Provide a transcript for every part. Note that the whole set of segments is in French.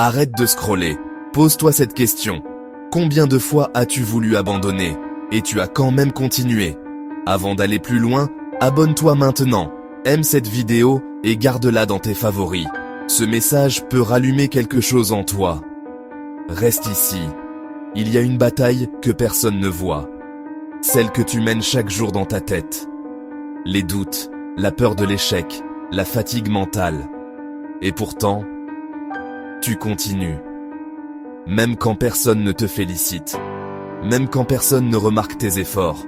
Arrête de scroller. Pose-toi cette question. Combien de fois as-tu voulu abandonner et tu as quand même continué? Avant d'aller plus loin, abonne-toi maintenant. Aime cette vidéo et garde-la dans tes favoris. Ce message peut rallumer quelque chose en toi. Reste ici. Il y a une bataille que personne ne voit. Celle que tu mènes chaque jour dans ta tête. Les doutes, la peur de l'échec, la fatigue mentale. Et pourtant, tu continues. Même quand personne ne te félicite. Même quand personne ne remarque tes efforts.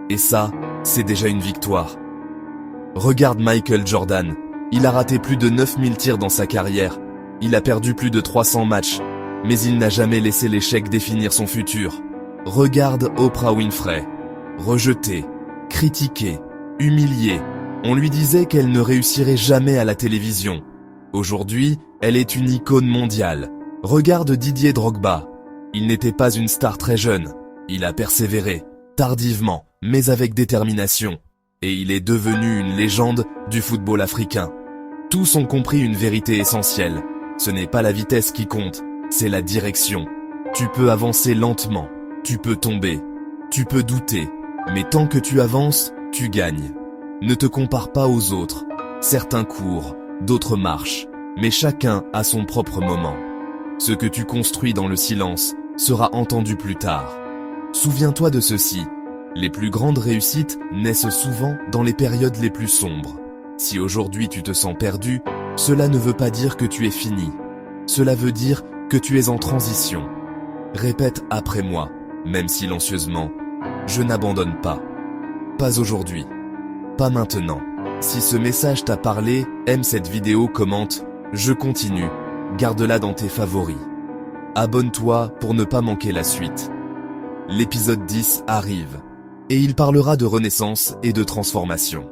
Et ça, c'est déjà une victoire. Regarde Michael Jordan. Il a raté plus de 9000 tirs dans sa carrière. Il a perdu plus de 300 matchs. Mais il n'a jamais laissé l'échec définir son futur. Regarde Oprah Winfrey. Rejetée, critiquée, humiliée. On lui disait qu'elle ne réussirait jamais à la télévision. Aujourd'hui, elle est une icône mondiale. Regarde Didier Drogba. Il n'était pas une star très jeune. Il a persévéré, tardivement, mais avec détermination. Et il est devenu une légende du football africain. Tous ont compris une vérité essentielle. Ce n'est pas la vitesse qui compte, c'est la direction. Tu peux avancer lentement, tu peux tomber, tu peux douter, mais tant que tu avances, tu gagnes. Ne te compare pas aux autres. Certains courent, d'autres marchent, mais chacun a son propre moment. Ce que tu construis dans le silence sera entendu plus tard. Souviens-toi de ceci. Les plus grandes réussites naissent souvent dans les périodes les plus sombres. Si aujourd'hui tu te sens perdu, cela ne veut pas dire que tu es fini. Cela veut dire que tu es en transition. Répète après moi, même silencieusement, je n'abandonne pas. Pas aujourd'hui. Pas maintenant. Si ce message t'a parlé, aime cette vidéo, commente, je continue, garde-la dans tes favoris. Abonne-toi pour ne pas manquer la suite. L'épisode 10 arrive. Et il parlera de renaissance et de transformation.